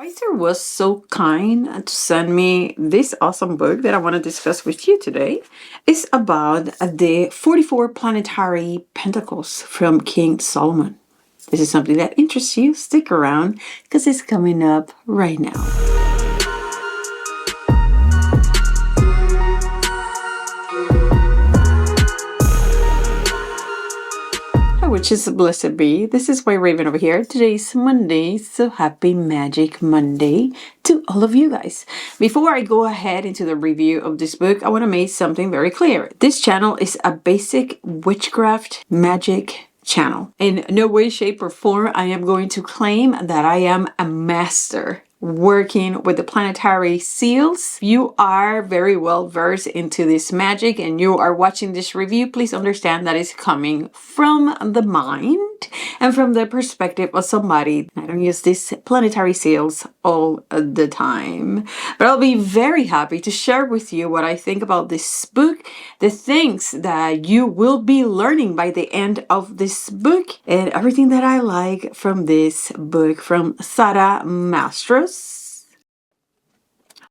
Weiser was so kind to send me this awesome book that I want to discuss with you today. It's about the 44 planetary pentacles from King Solomon. This is something that interests you. Stick around because it's coming up right now. Which is blessed be. This is White Raven over here. Today's Monday, so happy Magic Monday to all of you guys. Before I go ahead into the review of this book, I want to make something very clear. This channel is a basic witchcraft magic channel. In no way, shape, or form I am going to claim that I am a master working with the planetary seals. You are very well versed into this magic and you are watching this review. Please understand that it's coming from the mind and from the perspective of somebody. I don't use these planetary seals all the time, but I'll be very happy to share with you what I think about this book, the things that you will be learning by the end of this book, and everything that I like from this book from Sarah Mastros.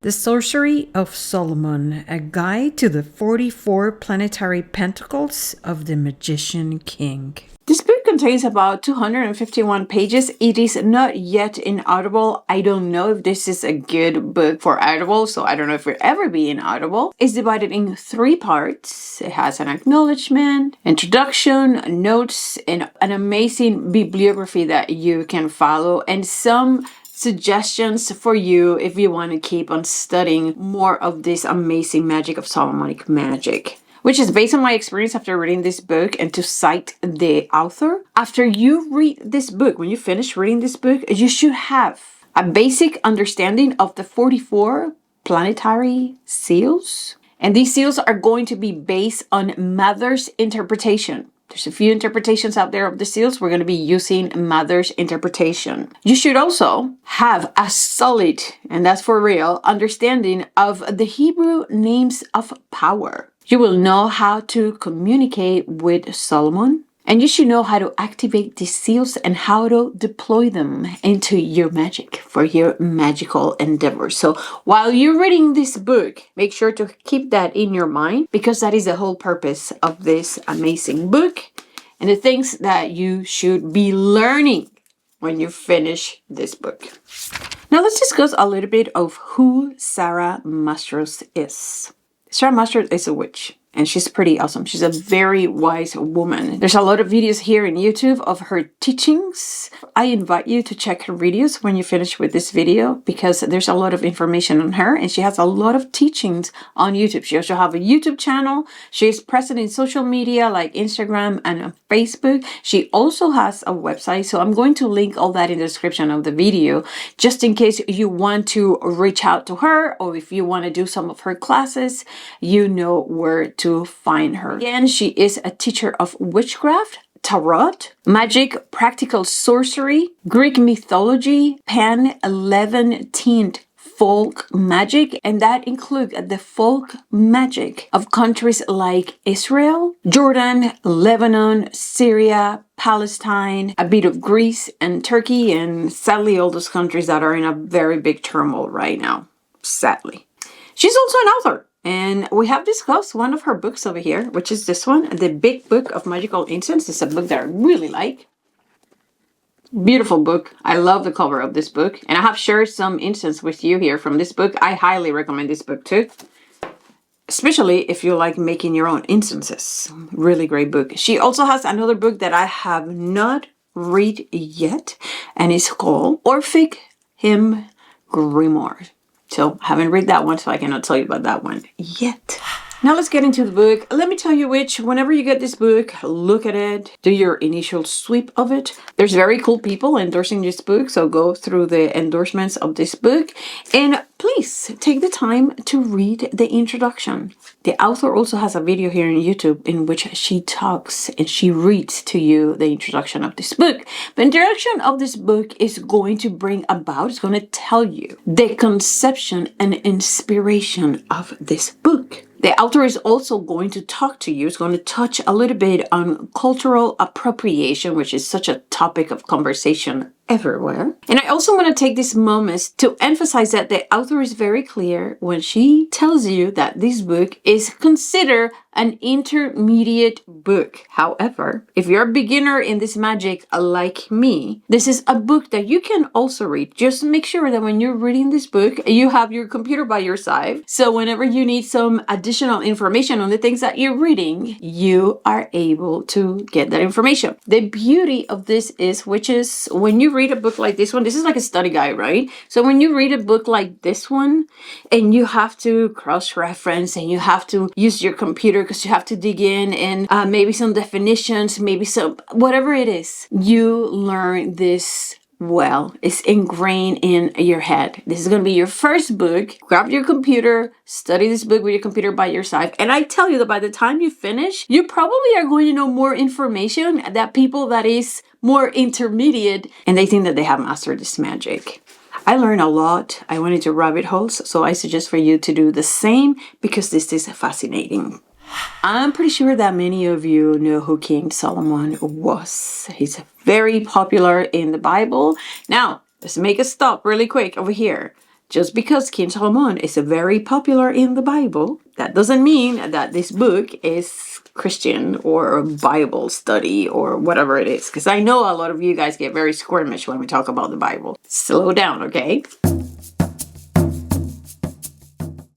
The Sorcery of Solomon, a guide to the 44 planetary pentacles of the Magician King. This book contains about 251 pages. It is not yet in Audible. I don't know if this is a good book for Audible, so I don't know if it will ever be in Audible. It's divided in 3 parts. It has an acknowledgement, introduction, notes, and an amazing bibliography that you can follow, and some suggestions for you if you want to keep on studying more of this amazing magic of Solomonic magic, which is based on my experience after reading this book and to cite the author. After you read this book, when you finish reading this book, you should have a basic understanding of the 44 planetary seals. And these seals are going to be based on Mother's interpretation. There's a few interpretations out there of the seals. We're going to be using Mother's interpretation. You should also have a solid, and that's for real, understanding of the Hebrew names of power. You will know how to communicate with Solomon, and you should know how to activate these seals and how to deploy them into your magic for your magical endeavors. So while you're reading this book, make sure to keep that in your mind, because that is the whole purpose of this amazing book and the things that you should be learning when you finish this book. Now let's discuss a little bit of who Sarah Mastros is. Sarah Mastros is a witch. And she's pretty awesome. She's a very wise woman. There's a lot of videos here in YouTube of her teachings. I invite you to check her videos when you finish with this video, because there's a lot of information on her and she has a lot of teachings on YouTube. She also has a YouTube channel. She's present in social media like Instagram and Facebook. She also has a website. So I'm going to link all that in the description of the video, just in case you want to reach out to her, or if you want to do some of her classes, you know where to find her. Again, she is a teacher of witchcraft, tarot, magic, practical sorcery, Greek mythology, pan-11th folk magic, and that includes the folk magic of countries like Israel, Jordan, Lebanon, Syria, Palestine, a bit of Greece and Turkey, and sadly all those countries that are in a very big turmoil right now, sadly. She's also an author. And we have discussed one of her books over here, which is this one, The Big Book of Magical Incense. It's a book that I really like. Beautiful book. I love the cover of this book. And I have shared some incense with you here from this book. I highly recommend this book too, especially if you like making your own incenses. Really great book. She also has another book that I have not read yet, and it's called Orphic Hymn Grimoire. So I haven't read that one, so I cannot tell you about that one yet. Now let's get into the book. Let me tell you which, whenever you get this book, look at it, do your initial sweep of it. There's very cool people endorsing this book, so go through the endorsements of this book. And please take the time to read the introduction. The author also has a video here on YouTube in which she talks and she reads to you the introduction of this book. The introduction of this book is going to bring about, it's going to tell you the conception and inspiration of this book. The author is also going to talk to you, it's going to touch a little bit on cultural appropriation, which is such a topic of conversation everywhere. And I also want to take this moment to emphasize that the author is very clear when she tells you that this book is considered an intermediate book. However, if you're a beginner in this magic like me, this is a book that you can also read. Just make sure that when you're reading this book, you have your computer by your side. So whenever you need some additional information on the things that you're reading, you are able to get that information. The beauty of this is, which is when you read a book like this one, this is like a study guide, right? So when you read a book like this one and you have to cross-reference and you have to use your computer because you have to dig in and maybe some definitions, maybe some, whatever it is, you learn this well. It's ingrained in your head. This is going to be your first book. Grab your computer, study this book with your computer by your side. And I tell you that by the time you finish, you probably are going to know more information that people that is more intermediate and they think that they have mastered this magic. I learned a lot. I went into rabbit holes, so I suggest for you to do the same because this is fascinating. I'm pretty sure that many of you know who King Solomon was. He's very popular in the Bible. Now, let's make a stop really quick over here. Just because King Solomon is very popular in the Bible, that doesn't mean that this book is Christian or a Bible study or whatever it is. Because I know a lot of you guys get very squirmish when we talk about the Bible. Slow down, okay?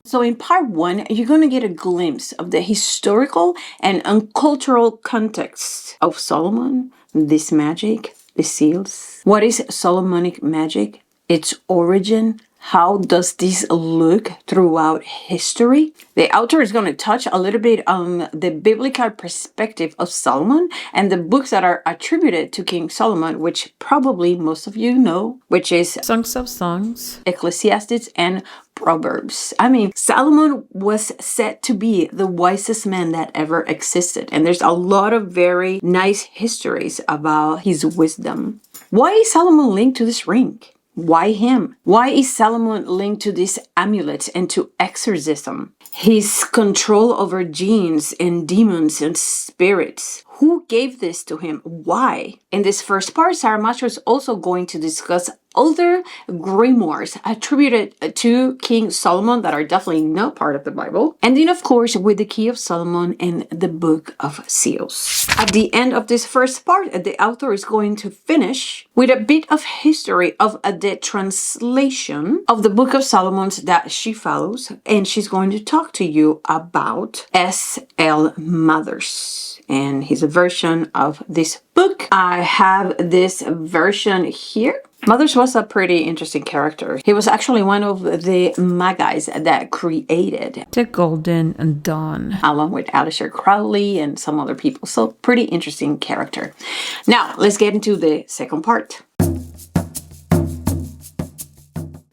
So in part 1, you're going to get a glimpse of the historical and cultural context of Solomon, this magic, the seals. What is Solomonic magic? Its origin. How does this look throughout history? The author is going to touch a little bit on the biblical perspective of Solomon and the books that are attributed to King Solomon, which probably most of you know, which is Songs of Songs, Ecclesiastes, and Proverbs. I mean, Solomon was said to be the wisest man that ever existed. And there's a lot of very nice histories about his wisdom. Why is Solomon linked to this ring? Why him? Why is Solomon linked to this amulet and to exorcism? His control over jinns and demons and spirits. Who gave this to him? Why? In this first part, Sarah Mos is also going to discuss other grimoires attributed to King Solomon that are definitely not part of the Bible. And then, of course, with the Key of Solomon and the Book of Seals. At the end of this first part, the author is going to finish with a bit of history of the translation of the Book of Solomon that she follows. And she's going to talk to you about S.L. Mastros and his version of this book. I have this version here. Mastros was a pretty interesting character. He was actually one of the Magi's that created The Golden Dawn, along with Aleister Crowley and some other people. So pretty interesting character. Now, let's get into the second part.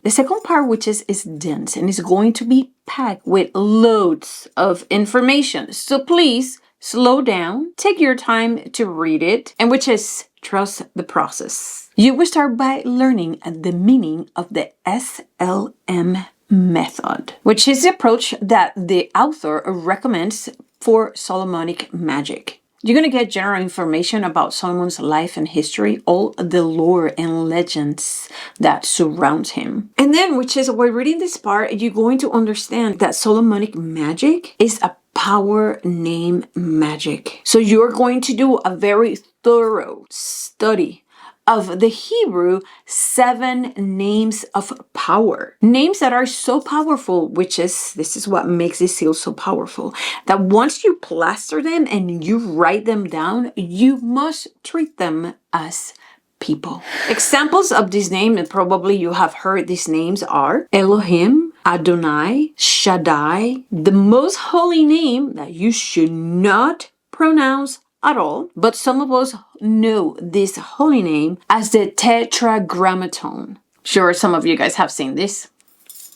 The second part, which is dense and is going to be packed with loads of information. So please slow down, take your time to read it, and which is trust the process. You will start by learning the meaning of the SLM method, which is the approach that the author recommends for Solomonic magic. You're going to get general information about Solomon's life and history, all the lore and legends that surround him. And then, which is, while reading this part, you're going to understand that Solomonic magic is a power name magic. So you're going to do a very thorough study of the Hebrew 7 names of power. Names that are so powerful, this is what makes this seal so powerful, that once you plaster them and you write them down, you must treat them as people. Examples of these names, and probably you have heard these names, are Elohim, Adonai, Shaddai, the most holy name that you should not pronounce at all, but some of us know this holy name as the Tetragrammaton. Sure, some of you guys have seen this.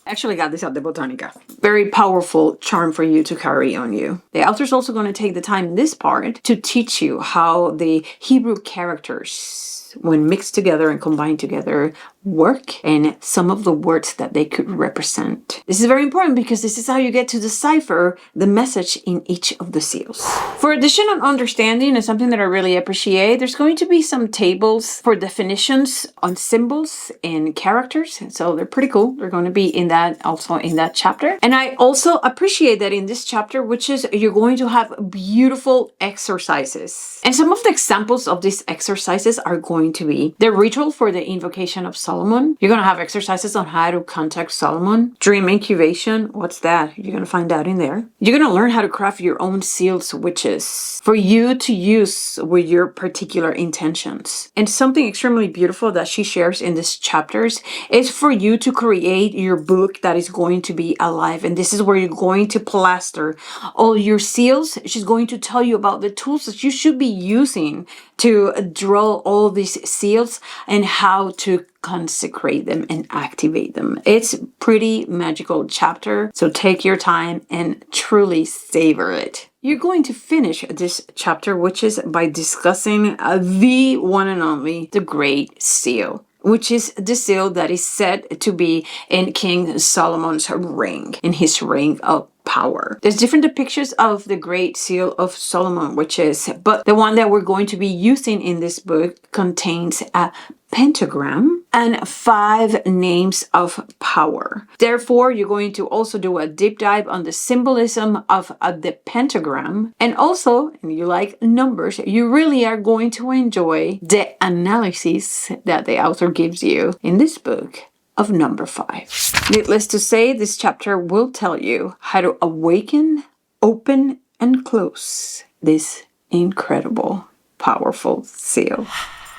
I actually got this at the Botanica. Very powerful charm for you to carry on you. The author's also going to take the time in this part to teach you how the Hebrew characters when mixed together and combined together, work and some of the words that they could represent. This is very important because this is how you get to decipher the message in each of the seals. For additional understanding and something that I really appreciate, there's going to be some tables for definitions on symbols and characters. So they're pretty cool. They're going to be in that also in that chapter. And I also appreciate that in this chapter, which is you're going to have beautiful exercises. And some of the examples of these exercises are going to be the ritual for the invocation of Solomon. You're going to have exercises on how to contact Solomon. Dream incubation. What's that? You're going to find out in there. You're going to learn how to craft your own seals, which is for you to use with your particular intentions. And something extremely beautiful that she shares in these chapters is for you to create your book that is going to be alive. And this is where you're going to plaster all your seals. She's going to tell you about the tools that you should be using to draw all these seals and how to consecrate them and activate them. It's a pretty magical chapter, so take your time and truly savor it. You're going to finish this chapter, which is by discussing the one and only, the Great Seal, which is the seal that is said to be in King Solomon's ring, in his ring of power. There's different depictions of the Great Seal of Solomon, but the one that we're going to be using in this book contains a pentagram and 5 names of power. Therefore, you're going to also do a deep dive on the symbolism of the pentagram. And also, if you like numbers, you really are going to enjoy the analysis that the author gives you in this book of number 5. Needless to say, this chapter will tell you how to awaken, open, and close this incredible, powerful seal.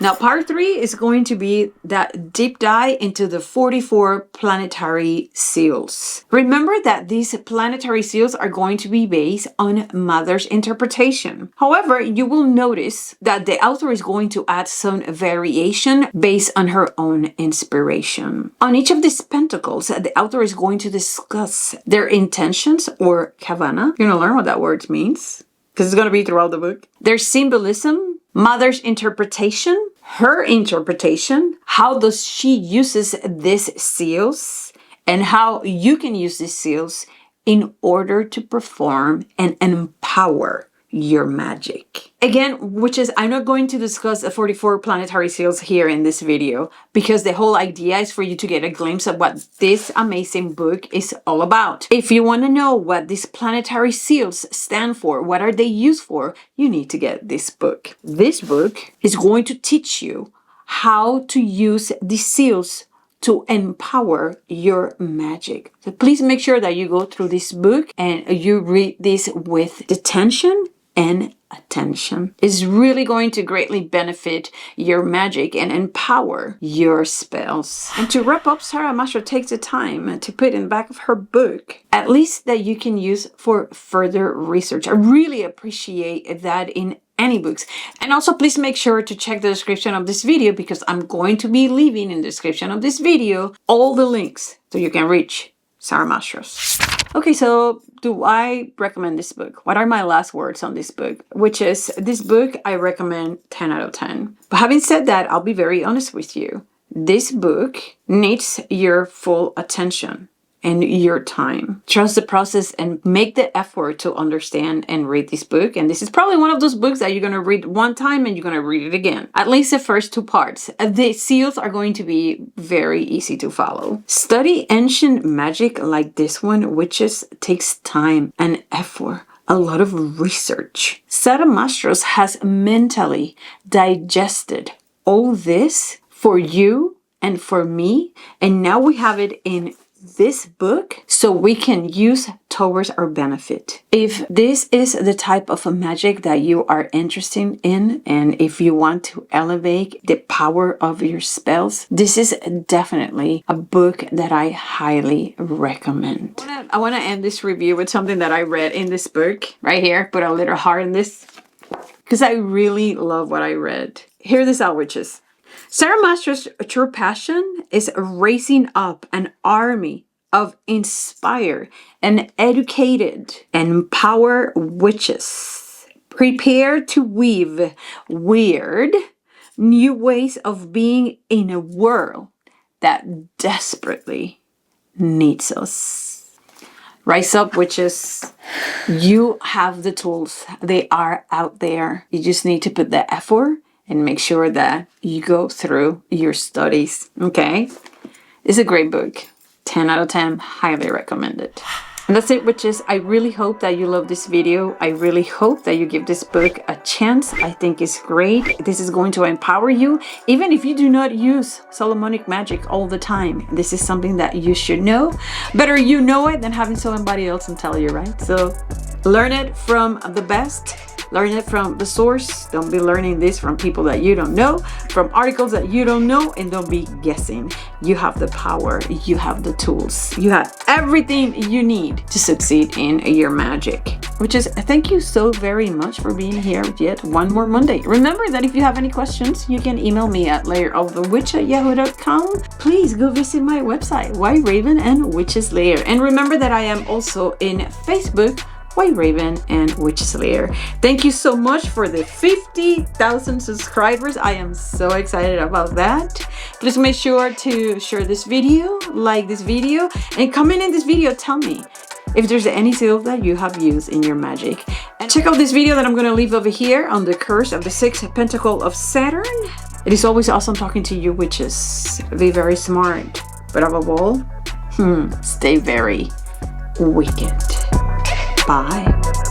Now, part 3 is going to be that deep dive into the 44 planetary seals. Remember that these planetary seals are going to be based on Mother's interpretation. However, you will notice that the author is going to add some variation based on her own inspiration. On each of these pentacles, the author is going to discuss their intentions or kavana. You're going to learn what that word means because it's going to be throughout the book. Their symbolism, Mother's interpretation, her interpretation, how does she uses these seals, and how you can use these seals in order to perform and empower your magic. Again, which is, I'm not going to discuss the 44 planetary seals here in this video because the whole idea is for you to get a glimpse of what this amazing book is all about. If you want to know what these planetary seals stand for, what are they used for, you need to get this book. This book is going to teach you how to use the seals to empower your magic. So please make sure that you go through this book and you read this with attention and attention. It's really going to greatly benefit your magic and empower your spells. And to wrap up, Sarah Mos takes the time to put in the back of her book, at least that you can use for further research. I really appreciate that in any books. And also please make sure to check the description of this video because I'm going to be leaving in the description of this video all the links so you can reach Sarah Mastros. Okay, so do I recommend this book? What are my last words on this book? Which is, this book I recommend 10 out of 10. But having said that, I'll be very honest with you. This book needs your full attention and your time. Trust the process and make the effort to understand and read this book. And this is probably one of those books that you're going to read one time and you're going to read it again. At least the first 2 parts. The seals are going to be very easy to follow. Study ancient magic like this one, which takes time and effort. A lot of research. Sarah Mastros has mentally digested all this for you and for me. And now we have it in this book so we can use towards our benefit. If this is the type of magic that you are interested in, and if you want to elevate the power of your spells, this is definitely a book that I highly recommend. I want to end this review with something that I read in this book right here. Put a little heart in this because I really love what I read. Hear this out, witches. Sarah Mos' true passion is raising up an army of inspired and educated and empowered witches prepared to weave weird, new ways of being in a world that desperately needs us. Rise up, witches. You have the tools. They are out there. You just need to put the effort and make sure that you go through your studies. Okay? It's a great book. 10 out of 10. Highly recommend it. And that's it, witches. I really hope that you love this video. I really hope that you give this book a chance. I think it's great. This is going to empower you. Even if you do not use Solomonic magic all the time, this is something that you should know. Better you know it than having somebody else tell you, right? So learn it from the best. Learn it from the source. Don't be learning this from people that you don't know, from articles that you don't know, and don't be guessing. You have the power. You have the tools. You have everything you need to succeed in your magic. Which is, thank you so very much for being here yet one more Monday. Remember that if you have any questions, you can email me at layerofthewitch@yahoo.com. Please go visit my website, White Raven and Witches Lair. And remember that I am also in Facebook, White Raven and Witch Slayer. Thank you so much for the 50,000 subscribers. I am so excited about that. Please make sure to share this video, like this video, and comment in this video. Tell me if there's any seal that you have used in your magic. And check out this video that I'm going to leave over here on the curse of the 6th pentacle of Saturn. It is always awesome talking to you, witches. Be very smart, but above all, stay very wicked. Bye.